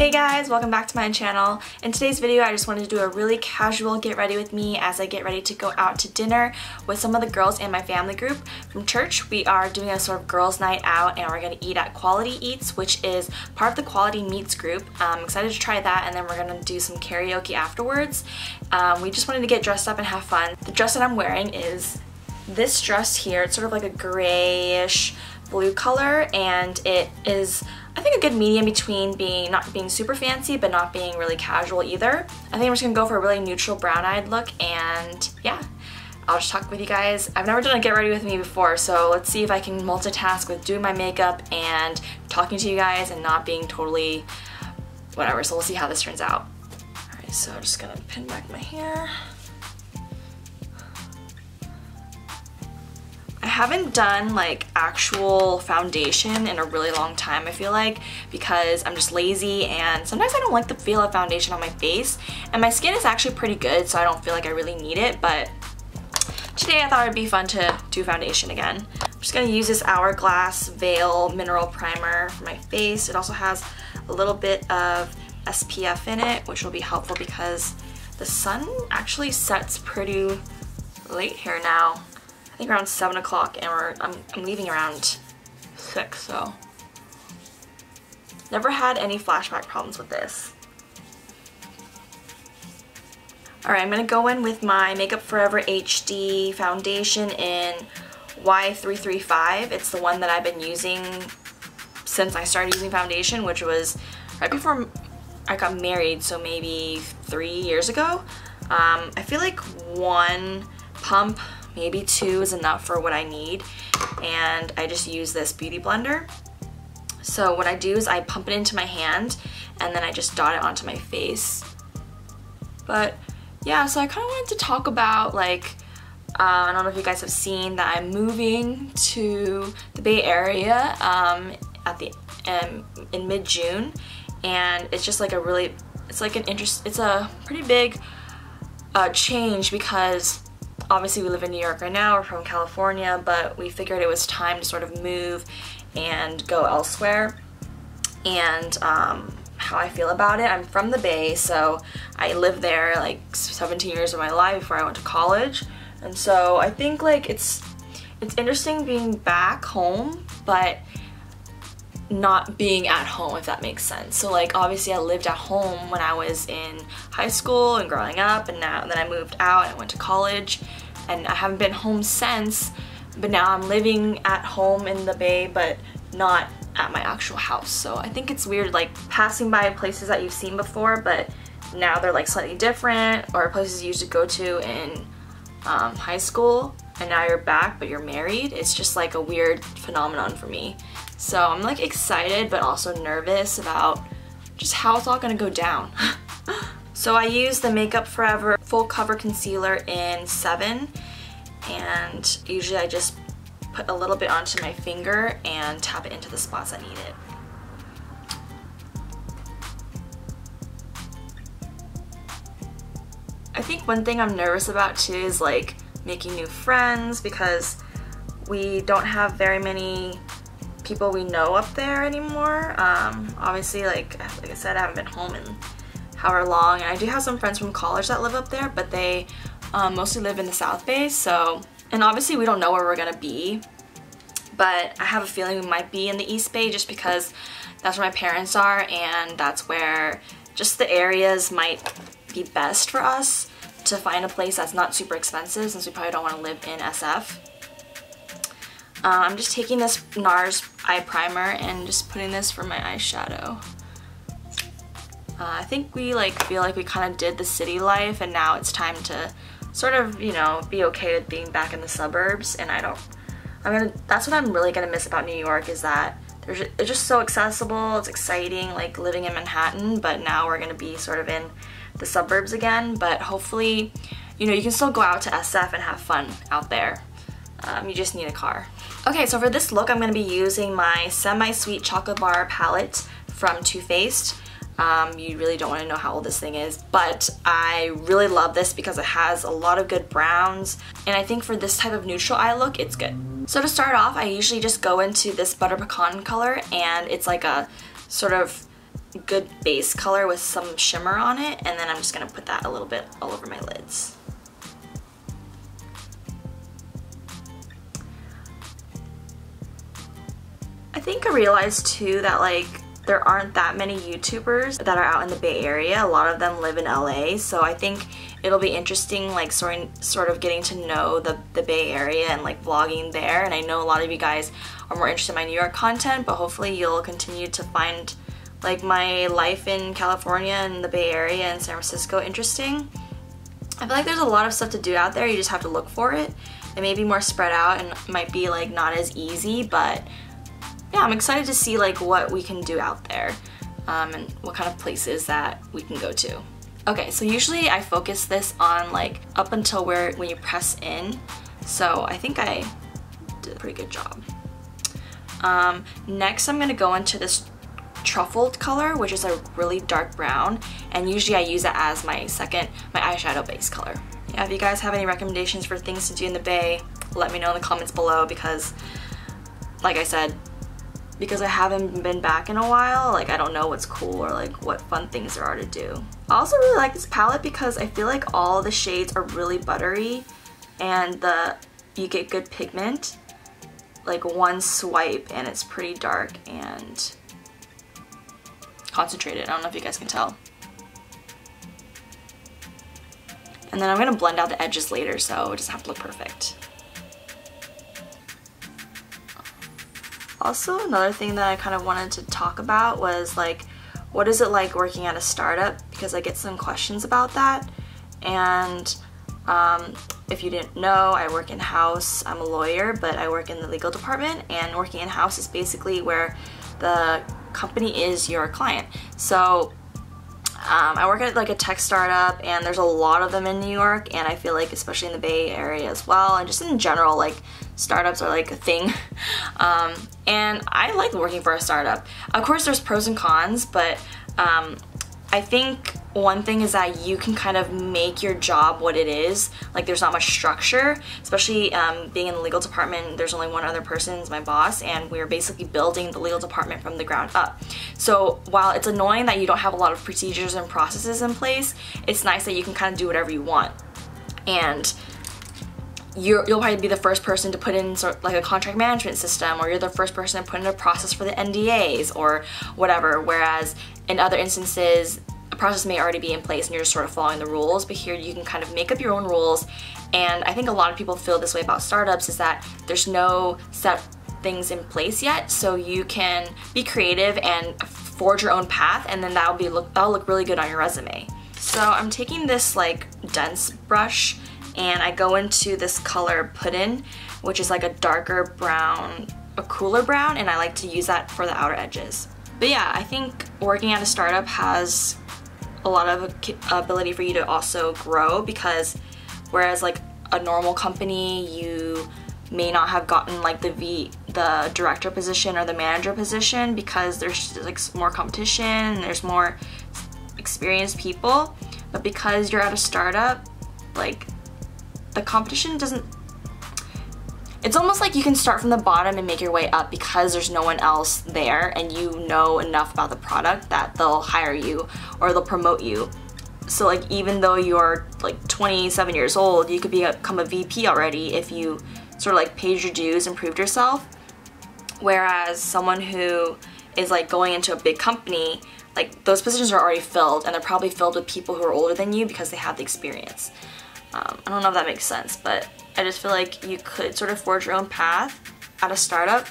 Hey guys, welcome back to my channel. In today's video, I just wanted to do a really casual get ready with me as I get ready to go out to dinner with some of the girls in my family group from church. We are doing a sort of girls' night out and we're going to eat at Quality Eats, which is part of the Quality Meats group. I'm excited to try that, and then we're going to do some karaoke afterwards. We just wanted to get dressed up and have fun. The dress that I'm wearing is this dress here. It's sort of like a grayish blue color, and it is, I think, a good medium between not being super fancy but not being really casual either. I think I'm just gonna go for a really neutral brown-eyed look, and yeah, I'll just talk with you guys. I've never done a get ready with me before, so let's see if I can multitask with doing my makeup and talking to you guys and not being totally whatever. So we'll see how this turns out. Alright, so I'm just gonna pin back my hair. I haven't done like actual foundation in a really long time, I feel like, because I'm just lazy and sometimes I don't like the feel of foundation on my face, and my skin is actually pretty good, so I don't feel like I really need it, but today I thought it'd be fun to do foundation again. I'm just gonna use this Hourglass Veil Mineral Primer for my face. It also has a little bit of SPF in it, which will be helpful because the sun actually sets pretty late here now. I think around 7 o'clock, and I'm leaving around 6, so never had any flashback problems with this. Alright, I'm going to go in with my Makeup Forever HD foundation in Y335. It's the one that I've been using since I started using foundation, which was right before I got married, so maybe 3 years ago. I feel like one pump, maybe two, is enough for what I need, and I just use this beauty blender. So what I do is I pump it into my hand and then I just dot it onto my face. But yeah, so I kind of wanted to talk about, like, I don't know if you guys have seen that I'm moving to the Bay Area in mid-June, and it's just like it's a pretty big change because obviously we live in New York right now, we're from California, but we figured it was time to sort of move and go elsewhere. And how I feel about it, I'm from the Bay, so I lived there like 17 years of my life before I went to college. And so I think like it's interesting being back home, but not being at home, if that makes sense. So like obviously I lived at home when I was in high school and growing up, and then I moved out and I went to college, and I haven't been home since, but now I'm living at home in the Bay but not at my actual house. So I think it's weird, like passing by places that you've seen before but now they're like slightly different, or places you used to go to in high school and now you're back but you're married. It's just like a weird phenomenon for me. So I'm like excited but also nervous about just how it's all gonna go down. So I use the Makeup Forever Full Cover Concealer in 7, and usually I just put a little bit onto my finger and tap it into the spots that need it. I think one thing I'm nervous about too is like making new friends, because we don't have very many people we know up there anymore. Obviously, like I said, I haven't been home in however long, and I do have some friends from college that live up there, but they mostly live in the South Bay, so, and obviously we don't know where we're gonna be, but I have a feeling we might be in the East Bay just because that's where my parents are, and that's where just the areas might be best for us to find a place that's not super expensive, since we probably don't want to live in SF. I'm just taking this Nars eye primer and just putting this for my eyeshadow. I think we feel like we kind of did the city life, and now it's time to sort of, you know, be okay with being back in the suburbs. And that's what I'm really gonna miss about New York, is that it's just so accessible, it's exciting, like living in Manhattan, but now we're gonna be sort of in the suburbs again. But hopefully, you know, you can still go out to SF and have fun out there. You just need a car. Okay, so for this look, I'm gonna be using my Semi-Sweet Chocolate Bar palette from Too Faced. You really don't want to know how old this thing is, but I really love this because it has a lot of good browns, and I think for this type of neutral eye look, it's good. So to start off, I usually just go into this Butter Pecan color, and it's like a sort of good base color with some shimmer on it, and then I'm just gonna put that a little bit all over my lids. I think I realized too that like there aren't that many YouTubers that are out in the Bay Area. A lot of them live in LA, so I think it'll be interesting like sort of getting to know the Bay Area and like vlogging there. And I know a lot of you guys are more interested in my New York content, but hopefully you'll continue to find like my life in California and the Bay Area and San Francisco interesting. I feel like there's a lot of stuff to do out there, you just have to look for it. It may be more spread out and might be like not as easy, but yeah, I'm excited to see like what we can do out there and what kind of places that we can go to. Okay, so usually I focus this on like up until when you press in, so I think I did a pretty good job. Next I'm going to go into this truffled color, which is a really dark brown, and usually I use it as my eyeshadow base color. Yeah, if you guys have any recommendations for things to do in the Bay, let me know in the comments below, because like I said, because I haven't been back in a while, like I don't know what's cool or like what fun things there are to do. I also really like this palette because I feel like all the shades are really buttery and you get good pigment. Like one swipe and it's pretty dark and concentrated. I don't know if you guys can tell. And then I'm gonna blend out the edges later, so it doesn't have to look perfect. Also, another thing that I kind of wanted to talk about was like, what is it like working at a startup? Because I get some questions about that. And if you didn't know, I work in-house. I'm a lawyer, but I work in the legal department, and working in-house is basically where the company is your client. So I work at like a tech startup, and there's a lot of them in New York, and I feel like especially in the Bay Area as well, and just in general, like startups are like a thing. And I like working for a startup. Of course there's pros and cons, but I think one thing is that you can kind of make your job what it is. Like there's not much structure, especially being in the legal department. There's only one other person, is my boss, and we're basically building the legal department from the ground up. So while it's annoying that you don't have a lot of procedures and processes in place, it's nice that you can kind of do whatever you want. And you'll probably be the first person to put in sort of like a contract management system, or you're the first person to put in a process for the NDAs or whatever, whereas in other instances a process may already be in place and you're just sort of following the rules. But here you can kind of make up your own rules, and I think a lot of people feel this way about startups, is that there's no set things in place yet, so you can be creative and forge your own path, and then that'll look really good on your resume. So I'm taking this like dense brush, and I go into this color Puddin', which is like a darker brown, a cooler brown, and I like to use that for the outer edges. But yeah, I think working at a startup has a lot of ability for you to also grow, because whereas like a normal company, you may not have gotten like the director position or the manager position because there's like more competition and there's more experienced people. But because you're at a startup, like the competition doesn't, it's almost like you can start from the bottom and make your way up because there's no one else there, and you know enough about the product that they'll hire you or they'll promote you. So like even though you're like 27 years old, you could become a VP already if you sort of like paid your dues and proved yourself. Whereas someone who is like going into a big company, like those positions are already filled, and they're probably filled with people who are older than you because they have the experience. I don't know if that makes sense, but I just feel like you could sort of forge your own path at a startup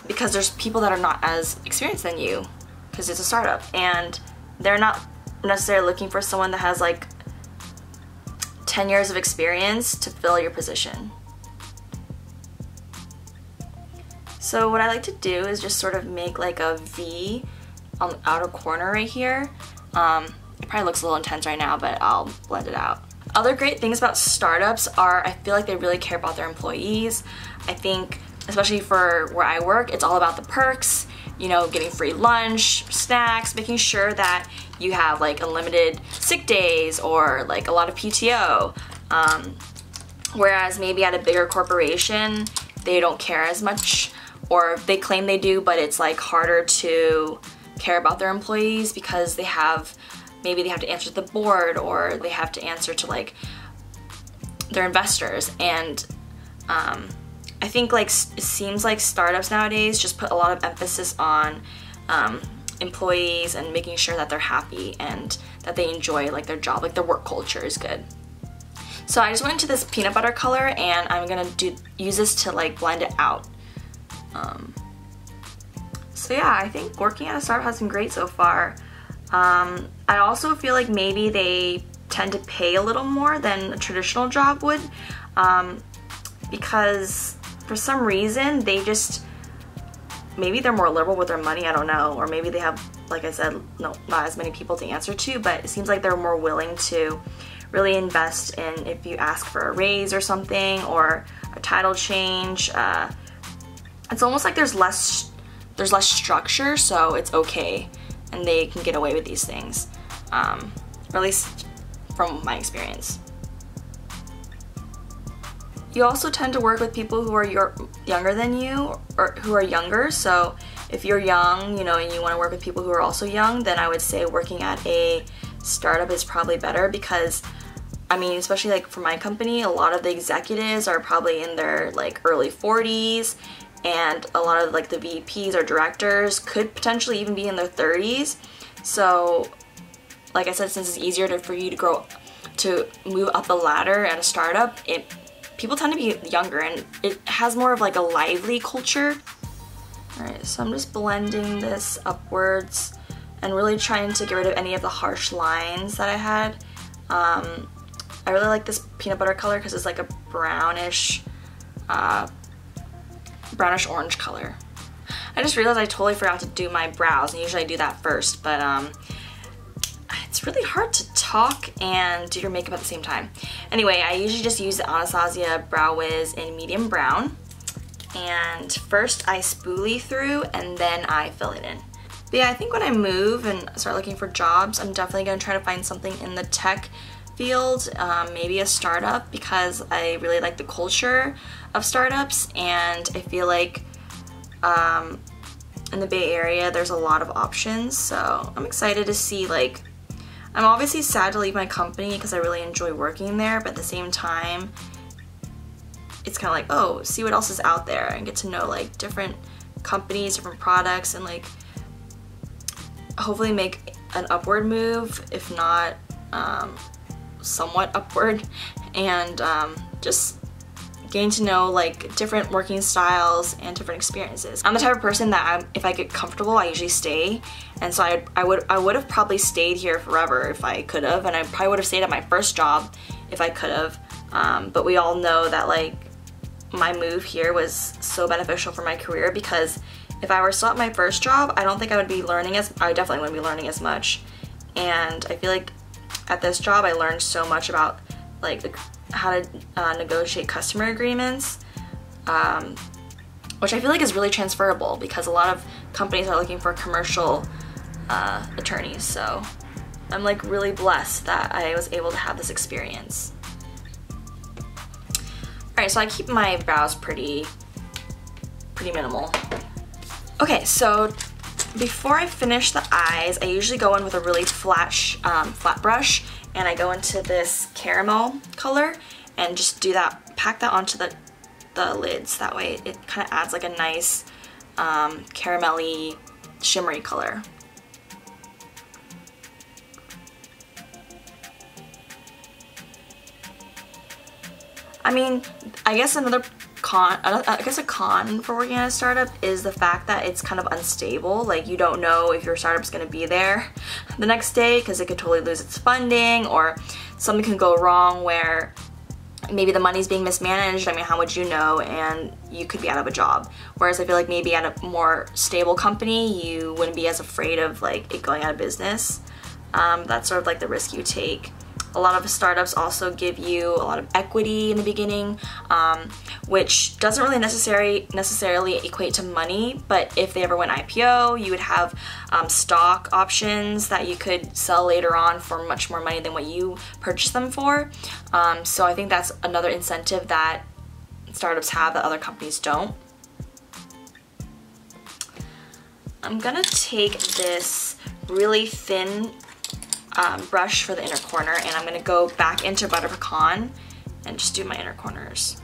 because there's people that are not as experienced than you because it's a startup, and they're not necessarily looking for someone that has like 10 years of experience to fill your position. So what I like to do is just sort of make like a V on the outer corner right here. It probably looks a little intense right now, but I'll blend it out. Other great things about startups are I feel like they really care about their employees. I think, especially for where I work, it's all about the perks, you know, getting free lunch, snacks, making sure that you have like unlimited sick days or like a lot of PTO. Whereas maybe at a bigger corporation, they don't care as much, or they claim they do, but it's like harder to care about their employees because maybe they have to answer to the board, or they have to answer to like their investors. And I think like it seems like startups nowadays just put a lot of emphasis on employees and making sure that they're happy and that they enjoy like their job, like their work culture is good. So I just went into this peanut butter color, and I'm gonna use this to like blend it out. So yeah, I think working at a startup has been great so far. I also feel like maybe they tend to pay a little more than a traditional job would, because for some reason maybe they're more liberal with their money, I don't know, or maybe they have, like I said, not as many people to answer to, but it seems like they're more willing to really invest in if you ask for a raise or something, or a title change. It's almost like there's less structure, so it's okay, and they can get away with these things, or at least from my experience. You also tend to work with people who are younger than you, or who are younger. So if you're young, you know, and you want to work with people who are also young, then I would say working at a startup is probably better, because I mean, especially like for my company, a lot of the executives are probably in their like early 40s, and a lot of like the VPs or directors could potentially even be in their 30s. So like I said, since it's easier for you to move up the ladder at a startup, people tend to be younger, and it has more of like a lively culture. Alright, so I'm just blending this upwards and really trying to get rid of any of the harsh lines that I had. I really like this peanut butter color because it's like a brownish orange color. I just realized I totally forgot to do my brows, and usually I do that first, but it's really hard to talk and do your makeup at the same time. Anyway, I usually just use the Anastasia Brow Wiz in medium brown, and first I spoolie through and then I fill it in. But yeah, I think when I move and start looking for jobs, I'm definitely going to try to find something in the tech field, maybe a startup, because I really like the culture of startups, and I feel like in the Bay Area there's a lot of options, so I'm excited to see. Like, I'm obviously sad to leave my company because I really enjoy working there, but at the same time it's kind of like, oh, see what else is out there and get to know like different companies, different products, and like hopefully make an upward move, if not somewhat upward, and just getting to know like different working styles and different experiences. I'm the type of person that if I get comfortable, I usually stay, and so I would have probably stayed here forever if I could have, and I probably would have stayed at my first job if I could have, but we all know that like my move here was so beneficial for my career, because if I were still at my first job, I don't think I would be learning I definitely wouldn't be learning as much, and I feel like at this job I learned so much about like how to negotiate customer agreements, which I feel like is really transferable, because a lot of companies are looking for commercial attorneys, so I'm like really blessed that I was able to have this experience. Alright, so I keep my brows pretty minimal. Okay, so before I finish the eyes, I usually go in with a really flat brush, and I go into this caramel color and just do that, pack that onto the lids. That way it kind of adds like a nice caramelly, shimmery color. I mean, I guess a con for working at a startup is the fact that it's kind of unstable. Like, you don't know if your startup's gonna be there the next day, because it could totally lose its funding, or something can go wrong where maybe the money's being mismanaged. I mean, how would you know? And you could be out of a job. Whereas I feel like maybe at a more stable company, you wouldn't be as afraid of like it going out of business. That's sort of like the risk you take. A lot of startups also give you a lot of equity in the beginning, which doesn't really necessarily equate to money, but if they ever went IPO, you would have stock options that you could sell later on for much more money than what you purchased them for. So I think that's another incentive that startups have that other companies don't. I'm gonna take this really thin brush for the inner corner, and I'm gonna go back into Butter Pecan and just do my inner corners.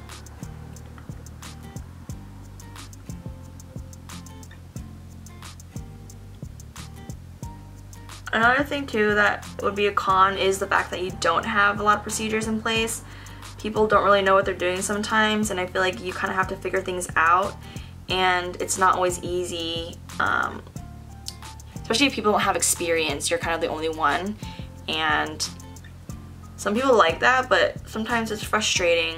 Another thing too that would be a con is the fact that you don't have a lot of procedures in place. People don't really know what they're doing sometimes, and I feel like you kind of have to figure things out, and it's not always easy, especially if people don't have experience. You're kind of the only one, and some people like that, but sometimes it's frustrating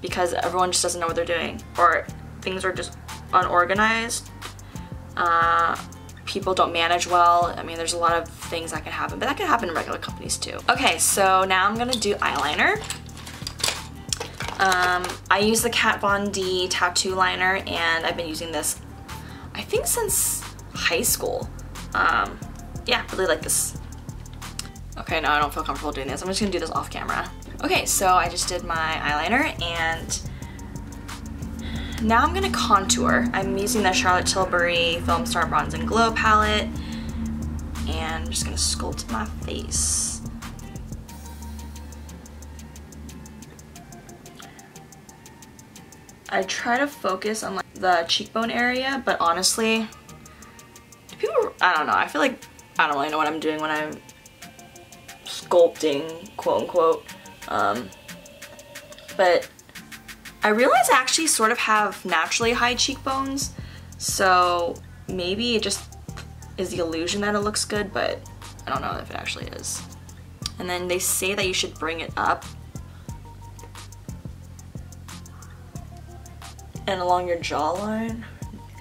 because everyone just doesn't know what they're doing, or things are just unorganized. People don't manage well. I mean, there's a lot of things that can happen, but that can happen in regular companies too. Okay, so now I'm gonna do eyeliner. I use the Kat Von D tattoo liner, and I've been using this, I think, since high school. Yeah, really like this. Okay, no, I don't feel comfortable doing this. I'm just gonna do this off camera. Okay, so I just did my eyeliner, and now I'm gonna contour. I'm using the Charlotte Tilbury Filmstar Bronze and Glow palette, and I'm just gonna sculpt my face. I try to focus on like the cheekbone area, but honestly, people, I don't know, I feel like I don't really know what I'm doing when I'm sculpting, quote unquote. But I realize I actually sort of have naturally high cheekbones, so maybe it just is the illusion that it looks good, but I don't know if it actually is. And then they say that you should bring it up and along your jawline.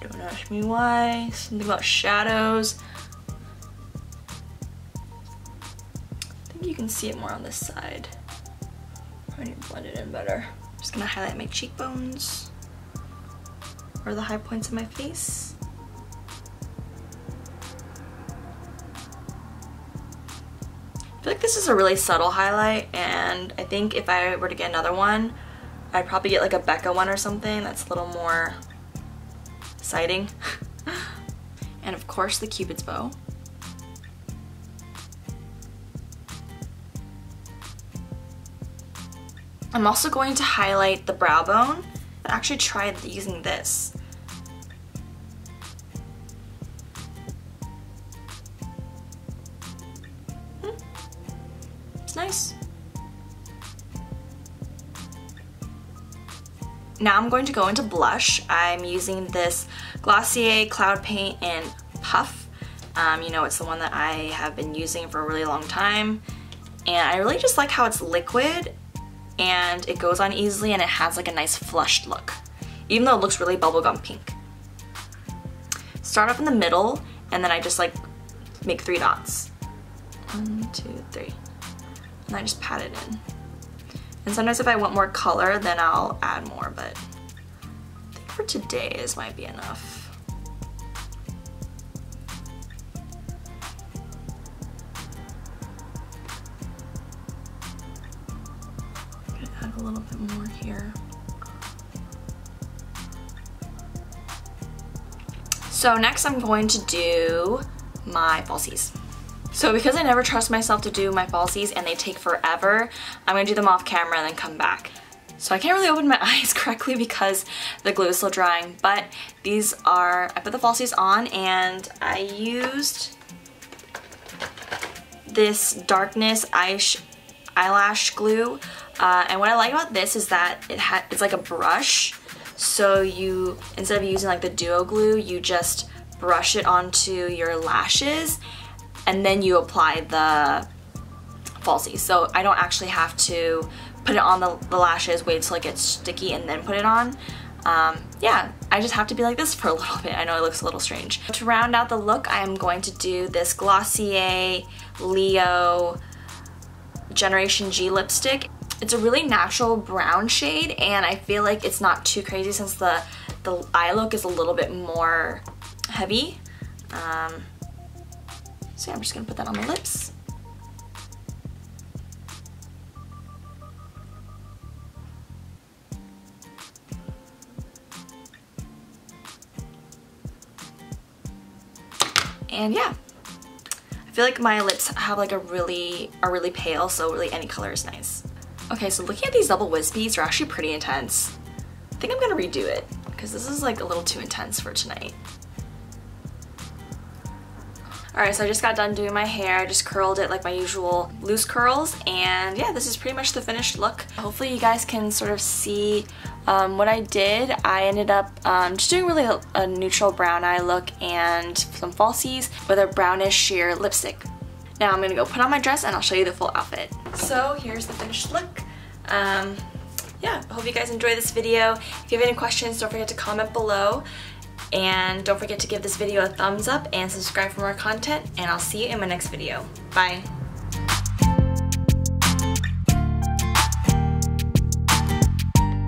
Don't ask me why. Something about shadows. I think you can see it more on this side. I need to blend it in better. I'm just gonna highlight my cheekbones or the high points of my face. I feel like this is a really subtle highlight, and I think if I were to get another one, I'd probably get like a Becca one or something that's a little more exciting. And of course the Cupid's bow. I'm also going to highlight the brow bone. I actually tried using this. It's nice. Now I'm going to go into blush. I'm using this Glossier Cloud Paint in Puff. You know, it's the one that I have been using for a really long time. And I really just like how it's liquid and it goes on easily, and it has like a nice flushed look, even though it looks really bubblegum pink. Start off in the middle, and then I just like make 3 dots. 1, 2, 3. And I just pat it in. And sometimes if I want more color, then I'll add more, but I think for today this might be enough. I'm gonna add a little bit more here. So next I'm going to do my falsies. So because I never trust myself to do my falsies and they take forever, I'm gonna do them off camera and then come back. So I can't really open my eyes correctly because the glue is still drying, but these are, I put the falsies on and I used this Darkness Eyelash Glue. And what I like about this is that it's like a brush. So you, instead of using like the duo glue, you just brush it onto your lashes and then you apply the falsies. So I don't actually have to put it on the lashes, wait till it gets sticky and then put it on. Yeah, I just have to be like this for a little bit. I know it looks a little strange. To round out the look, I am going to do this Glossier Leo Generation G lipstick. It's a really natural brown shade, and I feel like it's not too crazy since the eye look is a little bit more heavy. So yeah, I'm just gonna put that on the lips. And yeah, I feel like my lips have like are really pale, so really any color is nice. Okay, so looking at these double wispies, they're actually pretty intense. I think I'm gonna redo it because this is like a little too intense for tonight. Alright, so I just got done doing my hair. I just curled it like my usual loose curls, and yeah, this is pretty much the finished look. Hopefully you guys can sort of see what I did. I ended up just doing really a neutral brown eye look and some falsies with a brownish sheer lipstick. Now I'm gonna go put on my dress and I'll show you the full outfit. So here's the finished look. Yeah, I hope you guys enjoyed this video. If you have any questions, don't forget to comment below. And don't forget to give this video a thumbs up and subscribe for more content, and I'll see you in my next video. Bye!